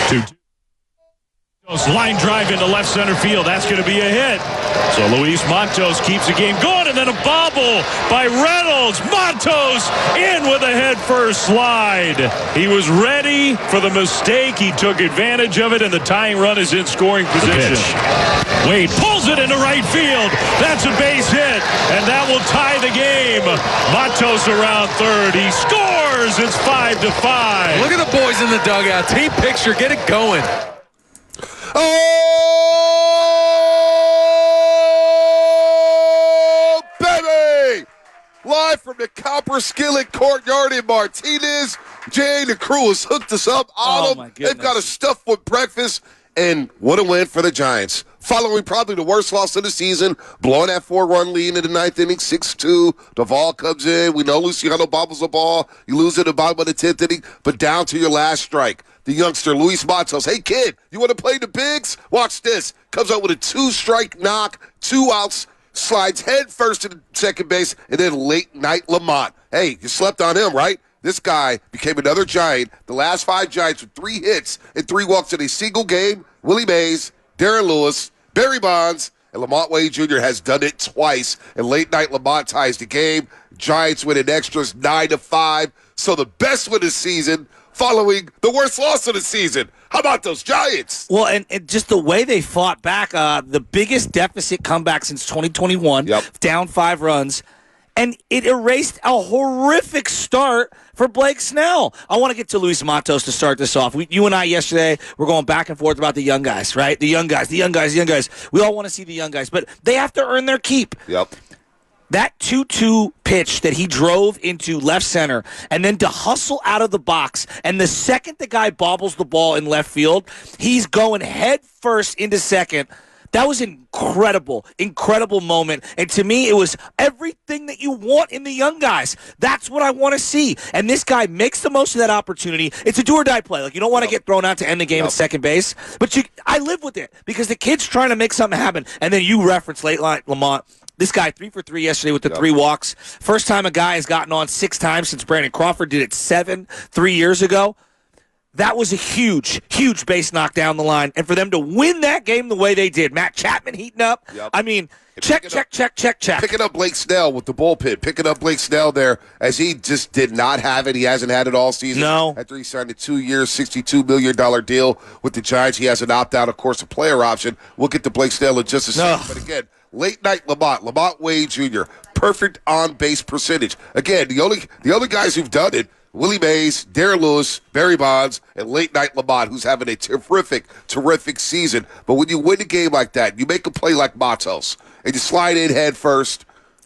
2-2. Line drive into left center field. That's going to be a hit. So Luis Matos keeps the game going, and then a bobble by Reynolds. Matos in with a head-first slide. He was ready for the mistake. He took advantage of it, and the tying run is in scoring position. Wade pulls it into right field. That's a base hit, and that will tie the game. Matos around third. He scores. It's 5-5. Look at the boys in the dugout. Team picture. Get it going. Oh, baby! Live from the Copper Skillet Courtyard in Martinez. Jay and the crew has hooked us up. They've got us stuffed with breakfast. And what a win for the Giants. Following probably the worst loss of the season, blowing that 4-run lead in the ninth inning, 6-2. Duvall comes in. We know Luciano bobbles the ball. You lose at the bottom of the 10th inning, but down to your last strike. The youngster, Luis Matos. Hey, kid, you want to play the bigs? Watch this. Comes out with a 2-strike knock, 2 outs, slides head first to the second base, and then late night Lamont. Hey, you slept on him, right? This guy became another Giant. The last 5 Giants with 3 hits and 3 walks in a single game. Willie Mays, Darren Lewis, Barry Bonds, and Lamont Wade Jr. has done it twice. And late night Lamont ties the game. Giants win in extras 9-5. So the best win of the season following the worst loss of the season. How about those Giants? Well, and just the way they fought back, the biggest deficit comeback since 2021, down 5 runs. And it erased a horrific start for Blake Snell. I want to get to Luis Matos to start this off. You and I yesterday were going back and forth about the young guys, right? The young guys. We all want to see the young guys, but they have to earn their keep. Yep. That 2-2 pitch that he drove into left center and then to hustle out of the box, and the second the guy bobbles the ball in left field, he's going head first into second. That was an incredible moment. And to me, it was everything that you want in the young guys. That's what I want to see. And this guy makes the most of that opportunity. It's a do-or-die play. Like, you don't want to get thrown out to end the game at second base. But I live with it because the kid's trying to make something happen. And then you reference late line Lamont. This guy, 3 for 3 yesterday with the 3 walks. First time a guy has gotten on 6 times since Brandon Crawford did it 3 years ago. That was a huge base knock down the line. And for them to win that game the way they did, Matt Chapman heating up. Yep. I mean, check. Picking up Blake Snell with the bullpen. Picking up Blake Snell there as he just did not have it. He hasn't had it all season. No. After he signed a 2-year, $62 million deal with the Giants, he has an opt-out, of course, a player option. We'll get to Blake Snell in just a second. But again, late night Lamont Wade Jr., perfect on-base percentage. Again, the only guys who've done it, Willie Mays, Darren Lewis, Barry Bonds, and late night Lamont, who's having a terrific season. But when you win a game like that, you make a play like Matos, and you slide in head first,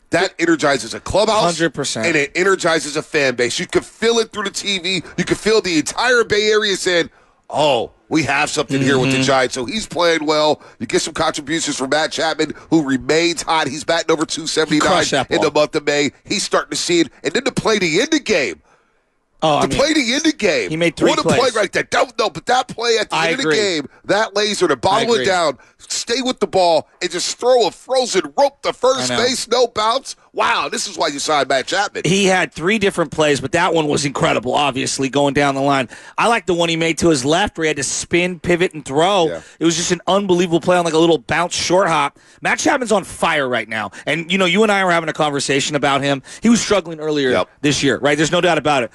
that energizes a clubhouse. 100%. And it energizes a fan base. You can feel it through the TV. You can feel the entire Bay Area saying, oh, we have something here with the Giants. So he's playing well. You get some contributions from Matt Chapman, who remains hot. He's batting over 279 in the month of May. He's starting to see it. And then to play the end of the game. Play the end of the game. He made 3 plays. What a play right there. But that play at the end of the game, that laser to bottle it down, stay with the ball, and just throw a frozen rope to first base, no bounce. Wow, this is why you signed Matt Chapman. He had 3 different plays, but that one was incredible, obviously, going down the line. I like the one he made to his left where he had to spin, pivot, and throw. Yeah. It was just an unbelievable play on like a little bounce short hop. Matt Chapman's on fire right now. And, you and I were having a conversation about him. He was struggling earlier this year, right? There's no doubt about it.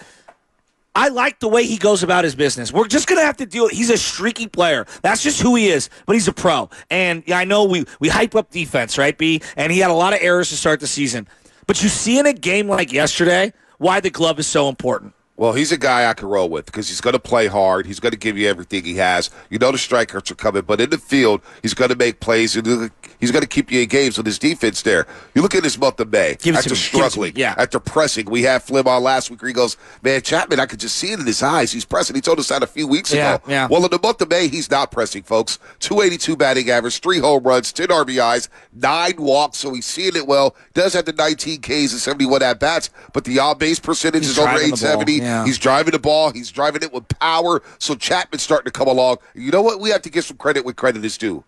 I like the way he goes about his business. We're just going to have to deal. He's a streaky player. That's just who he is, but he's a pro. And I know we hype up defense, right, B? And he had a lot of errors to start the season. But you see in a game like yesterday why the glove is so important. Well, he's a guy I can roll with because he's going to play hard. He's going to give you everything he has. You know the strikeouts are coming, but in the field, he's going to make plays. And he's going to keep you in games with his defense there. You look at this month of May. After struggling, after pressing. We had Flim on last week where he goes, man, Chapman, I could just see it in his eyes. He's pressing. He told us that a few weeks ago. Yeah. Well, in the month of May, he's not pressing, folks. 282 batting average, 3 home runs, 10 RBIs, 9 walks, so he's seeing it well. Does have the 19 Ks and 71 at-bats, but the on-base percentage is over 870. Yeah. He's driving the ball. He's driving it with power. So Chapman's starting to come along. You know what? We have to give some credit when credit is due.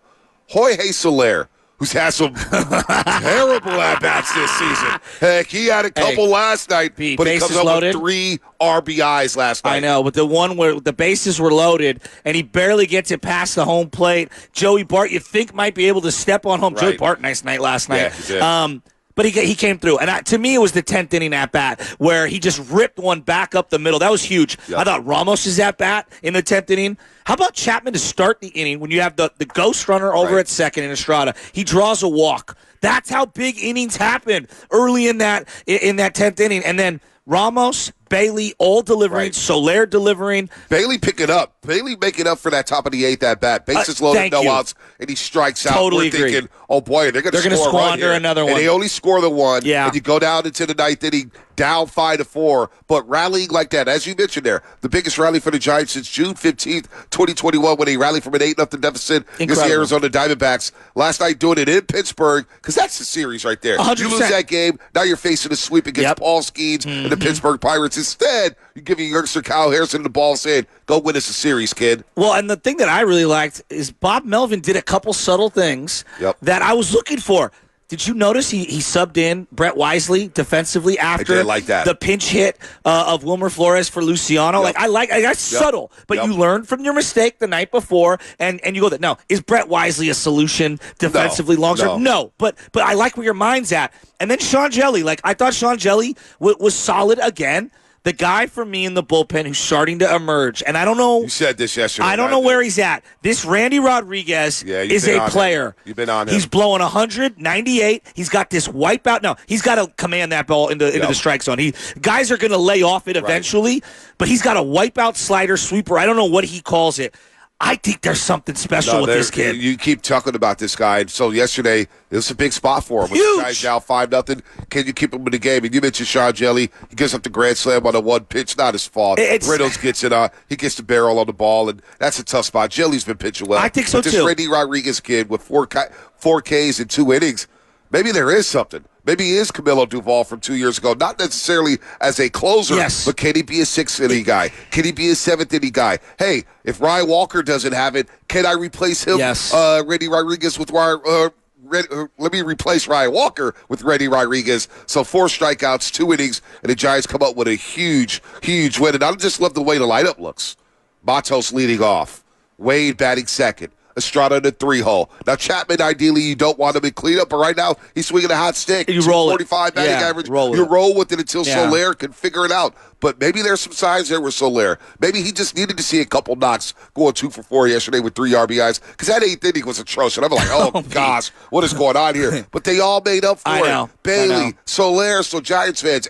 Jorge Soler, who's had some terrible at-bats this season. Heck, he had a couple last night, but he comes up with 3 RBIs last night. I know, but the one where the bases were loaded and he barely gets it past the home plate. Joey Bart, you think might be able to step on home. Right. Joey Bart, nice night last night. Yeah, he did. But he came through. And to me, it was the 10th inning at-bat where he just ripped one back up the middle. That was huge. Yep. I thought Ramos' at-bat in the 10th inning. How about Chapman to start the inning when you have the ghost runner over at second in Estrada? He draws a walk. That's how big innings happen early in that 10th inning. And then Ramos, Bailey, all delivering. Soler delivering. Bailey picking up. Bailey making up for that top of the 8th at bat. Bases loaded, no outs, and he strikes out. Totally We're thinking, oh boy, they're going to squander another one. And they only score the one. Yeah. And you go down into the 9th inning, down 5-4. But rallying like that, as you mentioned there, the biggest rally for the Giants since June 15th, 2021, when they rallied from an 8-0 deficit against the Arizona Diamondbacks. Last night doing it in Pittsburgh, because that's the series right there. 100%. You lose that game, now you're facing a sweep against Paul Skeens and the Pittsburgh Pirates. Instead, you give your youngster Kyle Harrison the ball saying, go win us a series, kid. Well, and the thing that I really liked is Bob Melvin did a couple subtle things that I was looking for. Did you notice he subbed in Brett Wisely defensively after the pinch hit of Wilmer Flores for Luciano? That's subtle, but you learned from your mistake the night before, and you go that no, is Brett Wisely a solution defensively long term? No, but I like where your mind's at. And then Sean Jelly, I thought Sean Jelly was solid again. The guy for me in the bullpen who's starting to emerge, and I don't know. You said this yesterday. I don't know where he's at. This Randy Rodriguez is a player. You've been on him. He's blowing 198. He's got this wipeout. No, he's got to command that ball into the strike zone. Guys are going to lay off it eventually, but he's got a wipeout slider sweeper. I don't know what he calls it. I think there's something special with this kid. You keep talking about this guy. And so yesterday, it was a big spot for him. Huge. When the guy's down 5-0, can you keep him in the game? And you mentioned Sean Jelly. He gives up the grand slam on a one pitch. Not his fault. Reynolds gets it on. He gets the barrel on the ball, and that's a tough spot. Jelly's been pitching well. I think so, but too. This Randy Rodriguez kid with 4 Ks in 2 innings, maybe there is something. Maybe he is Camilo Duvall from 2 years ago, not necessarily as a closer, but can he be a 6th inning guy? Can he be a 7th inning guy? Hey, if Ryan Walker doesn't have it, can I replace him, Randy Rodriguez, with let me replace Ryan Walker with Randy Rodriguez. So 4 strikeouts, 2 innings, and the Giants come up with a huge, huge win. And I just love the way the lineup looks. Matos leading off. Wade batting second. Estrada in the 3-hole. Now, Chapman, ideally, you don't want him in cleanup, but right now, he's swinging a hot stick. You roll 45 batting average. You roll with it until Soler can figure it out. But maybe there's some signs there with Soler. Maybe he just needed to see a couple knocks going 2 for 4 yesterday with 3 RBIs, because that 8th inning was atrocious. I'm like, oh gosh, what is going on here? But they all made up for it. Bailey, Soler, so Giants fans,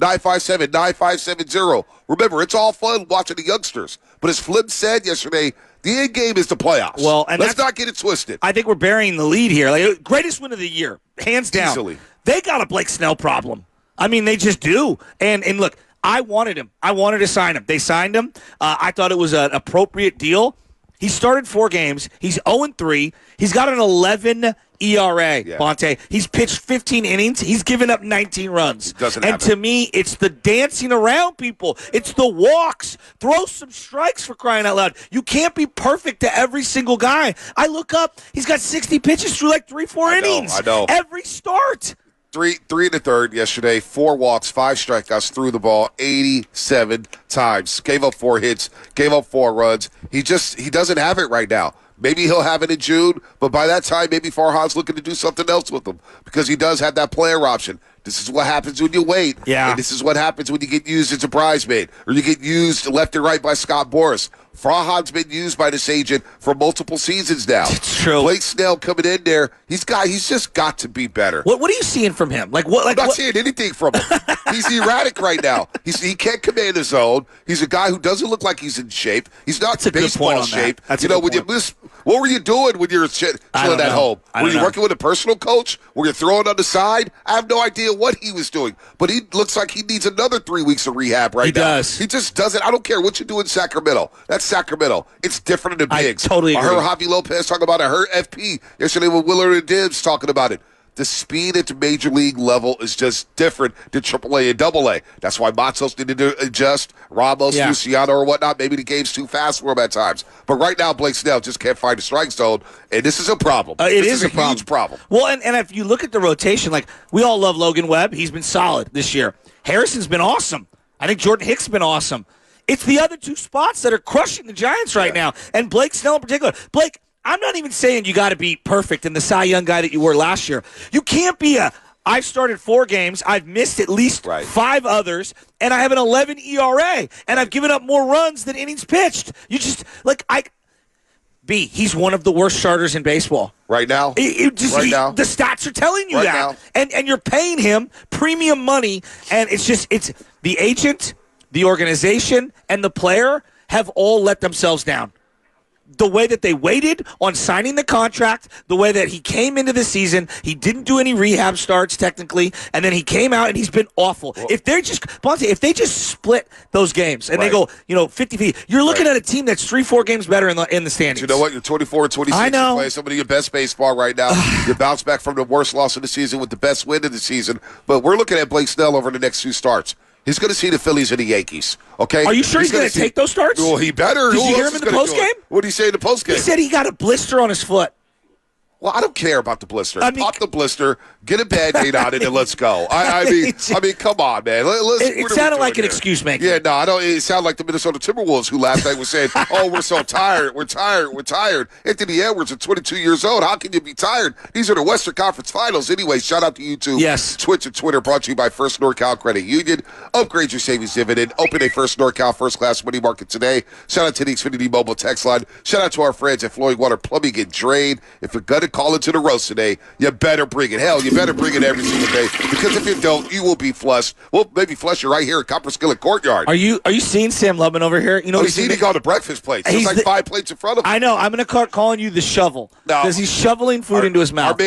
888-957-9570. Remember, it's all fun watching the youngsters. But as Flynn said yesterday, the end game is the playoffs. Well, and let's not get it twisted. I think we're burying the lead here. Greatest win of the year, hands down. Easily. They got a Blake Snell problem. I mean, they just do. And look, I wanted him. I wanted to sign him. They signed him. I thought it was an appropriate deal. He started 4 games. He's 0-3. He's got an 11 ERA, Bonta. He's pitched 15 innings. He's given up 19 runs. To me, it's the dancing around people. It's the walks. Throw some strikes, for crying out loud. You can't be perfect to every single guy. I look up. He's got 60 pitches through 3-4 innings. I know. Every start. 3 in the third yesterday, 4 walks, 5 strikeouts, threw the ball 87 times. Gave up 4 hits, gave up 4 runs. He doesn't have it right now. Maybe he'll have it in June, but by that time, maybe Farhan's looking to do something else with him, because he does have that player option. This is what happens when you wait. And this is what happens when you get used as a bridesmaid, or you get used left and right by Scott Boras. Farhan's been used by this agent for multiple seasons now. It's true. Blake Snell coming in there, he's just got to be better. What are you seeing from him? I'm not seeing anything from him. He's erratic right now. He can't command his own. He's a guy who doesn't look like he's in shape. He's not in baseball shape. What were you doing when you were chilling at home? Were you working with a personal coach? Were you throwing on the side? I have no idea what he was doing. But he looks like he needs another 3 weeks of rehab right now. He does. He just doesn't. I don't care what you do in Sacramento. That's Sacramento. It's different in the bigs. I totally agree. I heard Javi Lopez talking about it. I heard FP yesterday with Willard and Dibbs talking about it. the speed at the major league level is just different than AAA and AA. That's why Matos needed to adjust, Ramos, Luciano, or whatnot. Maybe the game's too fast for him at times. But right now, Blake Snell just can't find a strike zone, and this is a problem. It is a huge problem. Well, and if you look at the rotation, like, we all love Logan Webb. He's been solid this year. Harrison's been awesome. I think Jordan Hicks has been awesome. It's the other two spots that are crushing the Giants right now, and Blake Snell in particular. Blake, I'm not even saying you got to be perfect and the Cy Young guy that you were last year. You can't be I've started 4 games, I've missed at least 5 others, and I have an 11 ERA, and I've given up more runs than innings pitched. You just, he's one of the worst starters in baseball. Right now? Now. The stats are telling you that. And you're paying him premium money, and it's the agent, the organization, and the player have all let themselves down. The way that they waited on signing the contract, the way that he came into the season, he didn't do any rehab starts technically, and then he came out and he's been awful. Well, if they just split those games and they go, 50-50, you're looking at a team that's 3-4 games better in the standings. But you know what? You're 24-26. I know. You're playing some of your best baseball right now. You bounce back from the worst loss of the season with the best win of the season. But we're looking at Blake Snell over the next 2 starts. He's going to see the Phillies and the Yankees. Okay? Are you sure he's going to take those starts? Well, he better. Did you hear him in the postgame? What did he say in the postgame? He said he got a blister on his foot. Well, I don't care about the blister. Pop the blister, get a Band-Aid on it, and let's go. I mean, come on, man. It sounded like an excuse maker. Yeah, no, I don't. It sounded like the Minnesota Timberwolves who last night was saying, "Oh, we're so tired. We're tired. We're tired." Anthony Edwards is 22 years old. How can you be tired? These are the Western Conference Finals. Anyway, shout out to YouTube, Twitch, and Twitter. Brought to you by First NorCal Credit Union. Upgrade your savings dividend. Open a First NorCal First Class Money Market today. Shout out to the Xfinity Mobile Text Line. Shout out to our friends at Flowing Water Plumbing and Drain. If you're gonna call into the roast today, you better bring it. Hell, you better bring it every single day, because if you don't, you will be flushed. We'll maybe flush you right here at Copper Skillet Courtyard. Are you seeing Sam Lubman over here? He's eating all the breakfast plates. There's like 5 plates in front of him. I know. I'm going to start calling you the shovel, because he's shoveling food into his mouth.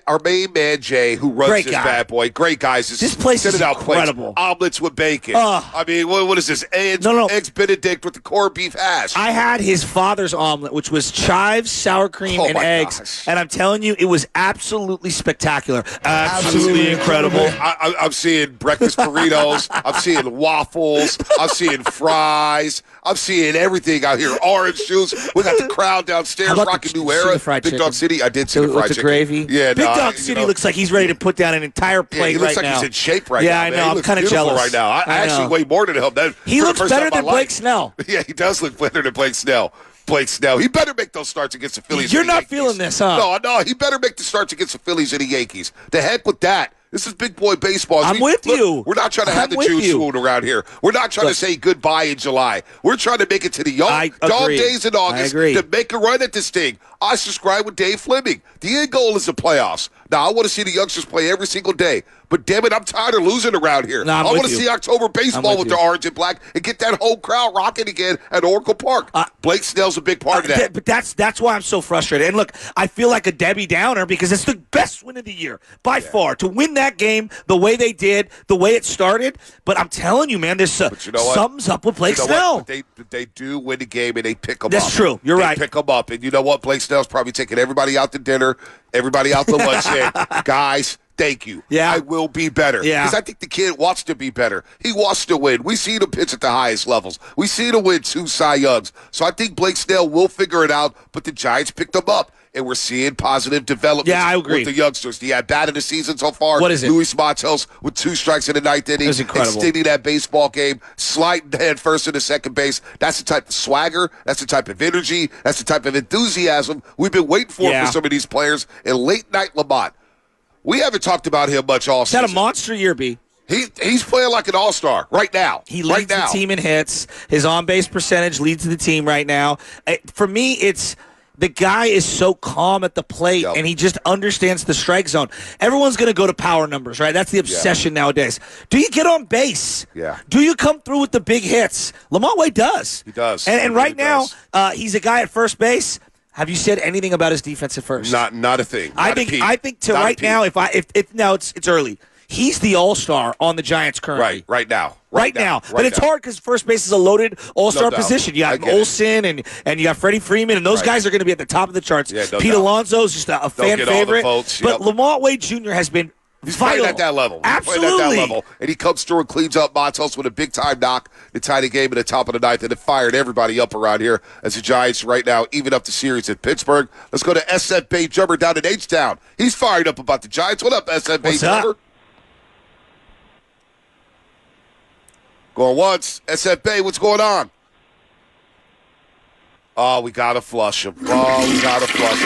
Our main man Jay, who runs this bad boy, great guys. This place is incredible. Plates, omelets with bacon. I mean, what is this? Eggs Benedict with the corned beef hash. I had his father's omelet, which was chives, sour cream, and eggs, gosh. and I'm telling you, it was absolutely spectacular. Absolutely incredible. I'm seeing breakfast burritos. I'm seeing waffles. I'm seeing fries. I'm seeing everything out here. Orange juice. We got the crowd downstairs rocking New Era. Big Dog City. I did see the fried chicken. Gravy. Yeah, Big Dog City looks like he's ready to put down an entire plate right now. He looks like he's in shape right now. Yeah, I know. I'm kind of jealous right now. I actually weigh more than him. He looks better than Blake Snell. Yeah, he does look better than Blake Snell. He better make those starts against the Phillies. You're not feeling this, huh? No, he better make the starts against the Phillies and the Yankees. The heck with that. This is big boy baseball. I'm with you. We're not trying to have the June swoon around here. We're not trying to say goodbye in July. We're trying to make it to the dog days in August to make a run at this thing. I subscribe with Dave Fleming. The end goal is the playoffs. Now, I want to see the youngsters play every single day. But damn it, I'm tired of losing around here. I want to see October baseball with the orange and black and get that home crowd rocking again at Oracle Park. Blake Snell's a big part of that. But that's why I'm so frustrated. And look, I feel like a Debbie Downer because it's the best win of the year by far. To win that game the way they did, the way it started. But I'm telling you, man, there's something's up with Blake Snell. They do win the game and they pick them up. That's true. You're right. They pick them up. And you know what? Blake Snell's probably taking everybody out to dinner, everybody out to lunch. Guys, thank you. Yeah. I will be better. Yeah. Because I think the kid wants to be better. He wants to win. We see him pitch at the highest levels. We see him win 2 Cy Youngs. So I think Blake Snell will figure it out, but the Giants picked him up. And we're seeing positive development with the youngsters. The at-bat of the season so far. What is it? Luis Matos with 2 strikes in the 9th inning. It was incredible. Extending that baseball game. Sliding head first into second base. That's the type of swagger. That's the type of energy. That's the type of enthusiasm we've been waiting for some of these players. And late-night Lamont. We haven't talked about him much all season. He's had a monster year, B. He's playing like an all-star right now. He leads the team in hits. His on-base percentage leads the team right now. For me, it's... The guy is so calm at the plate, and he just understands the strike zone. Everyone's going to go to power numbers, right? That's the obsession nowadays. Do you get on base? Yeah. Do you come through with the big hits? Lamont Wade does. He does. And right now, he's a guy at first base. Have you said anything about his defense at first? Not a thing. I think right now, if now it's early. He's the all-star on the Giants currently. Right now. Right now. But it's hard because first base is a loaded all-star position. You got Olsen and you got Freddie Freeman, and those guys are going to be at the top of the charts. Yeah, Pete Alonso's just a fan favorite. But Lamont Wade Jr. has been playing at that level. Absolutely. He's playing at that level. And he comes through and cleans up Matos with a big-time knock to tie the game at the top of the ninth, and it fired everybody up around here as the Giants right now even up the series at Pittsburgh. Let's go to SF Bay Jumper down in H-Town. He's fired up about the Giants. What up, SF Bay Jumper? Going once. SF Bay, what's going on? Oh, we got to flush him. We got to flush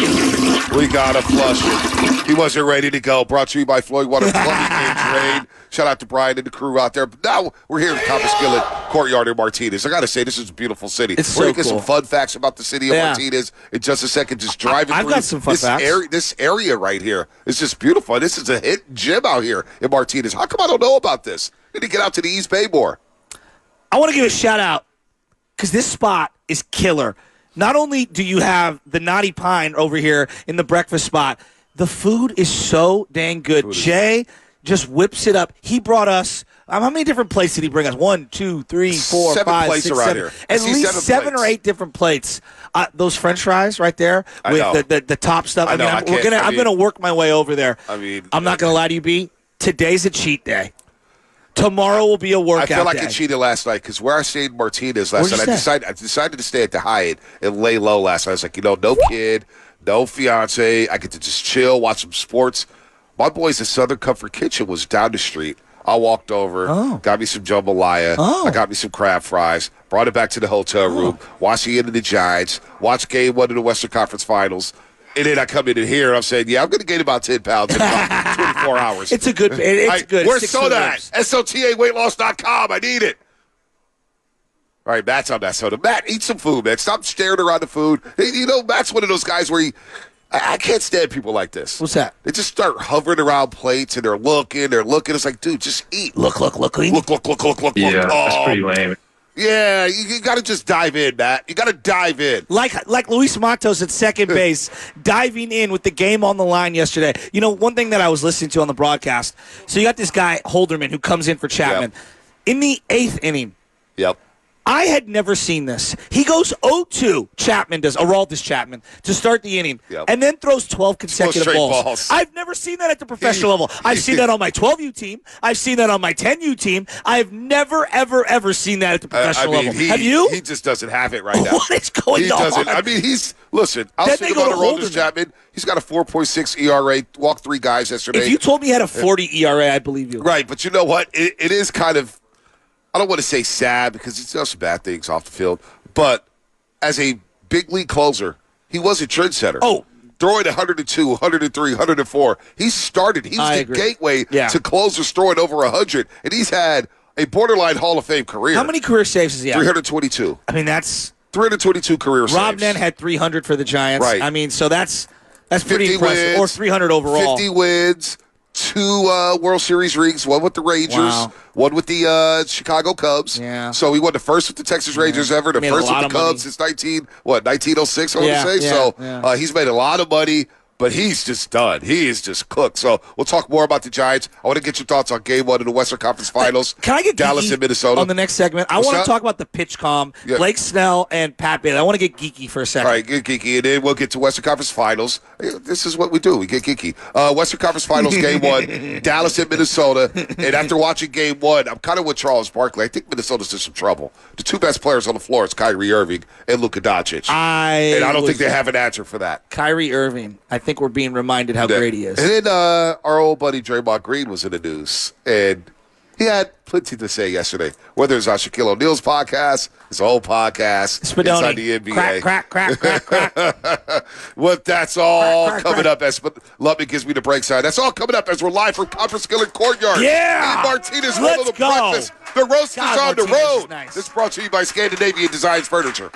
him. He wasn't ready to go. Brought to you by Floyd Water Plumbing and Drain. Shout out to Brian and the crew out there. But now we're here in Copper Skillet Courtyard in Martinez. I got to say, this is a beautiful city. We're going to get some fun facts about the city of Martinez in just a second. Just driving through. I've got some fun facts. This area right here is just beautiful. This is a hit gym out here in Martinez. How come I don't know about this? Need to get out to the East Bay more. I want to give a shout-out because this spot is killer. Not only do you have the Naughty Pine over here in the breakfast spot, the food is so dang good. Jay just whips it up. He brought us how many different plates did he bring us? 1, 2, 3, 4, 5, 6, 7. Here. At least 7 or 8 different plates. Those French fries right there with the top stuff. I'm gonna work my way over there. I'm not gonna lie to you, B. Today's a cheat day. Tomorrow will be a workout day. I feel like I cheated last night because where I stayed in Martinez last night, I decided to stay at the Hyatt and lay low last night. I was like, no kid, no fiance. I get to just chill, watch some sports. My boys at Southern Comfort Kitchen was down the street. I walked over, got me some jambalaya. I got me some crab fries, brought it back to the hotel room, watched the end of the Giants, watched Game 1 of the Western Conference Finals. And then I come in here and I'm saying, I'm going to gain about 10 pounds in about 24 hours. It's good. Where's soda at? SOTAweightloss.com. I need it. All right, Matt's on that soda. Matt, eat some food, man. Stop staring around the food. Matt's one of those guys where I can't stand people like this. What's that? They just start hovering around plates and they're looking. It's like, dude, just eat. Look. Look. Yeah, that's pretty lame. Yeah, you got to just dive in, Matt. You got to dive in. Like Luis Matos at second base, diving in with the game on the line yesterday. One thing that I was listening to on the broadcast, so you got this guy, Holderman, who comes in for Chapman. Yep. In the 8th inning, I had never seen this. He goes 0-2, Aroldis Chapman, to start the inning, and then throws 12 consecutive balls. I've never seen that at the professional level. I've seen that on my 12U team. I've seen that on my 10U team. I've never, ever seen that at the professional level. Have you? He just doesn't have it right now. What is going on? He doesn't. Listen, I'll speak about Aroldis Chapman. He's got a 4.6 ERA, walked 3 guys yesterday. If you told me he had a 40 ERA, I'd believe you. Right, but you know what? It is kind of, I don't want to say sad because he does some bad things off the field, but as a big league closer, he was a trendsetter. Throwing 102, 103, 104. He started. He was the gateway to closers throwing over 100, and he's had a borderline Hall of Fame career. How many career saves has he had? 322. I mean, that's 322 career saves. Rob Nen had 300 for the Giants. Right. I mean, so that's pretty impressive. Or 300 overall. 50 wins. 2 World Series rings, 1 with the Rangers, 1 with the Chicago Cubs. Yeah. So he won the first with the Texas Rangers ever, the first with the Cubs since 1906, I want to say. So he's made a lot of money, but he's just done. He is just cooked. So we'll talk more about the Giants. I want to get your thoughts on Game 1 of the Western Conference Finals. Can I get Dallas and Minnesota on the next segment? I want to talk about the pitch comm, Blake Snell and Pat Bailey. I want to get geeky for a second. All right, get geeky, and then we'll get to Western Conference Finals. This is what we do. We get geeky. Western Conference Finals Game 1, Dallas and Minnesota. And after watching Game 1, I'm kind of with Charles Barkley. I think Minnesota's in some trouble. The 2 best players on the floor is Kyrie Irving and Luka Doncic. And I don't think they have an answer for that. Kyrie Irving, I think we're being reminded how great he is. And then our old buddy Draymond Green was in the news, and he had plenty to say yesterday. Whether it's on Shaquille O'Neal's podcast, his old podcast, Spadoni. inside the NBA. Crack. Well, that's all coming up. Lubman gives me the break sign. That's all coming up as we're live from Copper Skillet Courtyard. Yeah! Martinez, one of the breakfast. The roast is on the road. Nice. This is brought to you by Scandinavian Designs Furniture.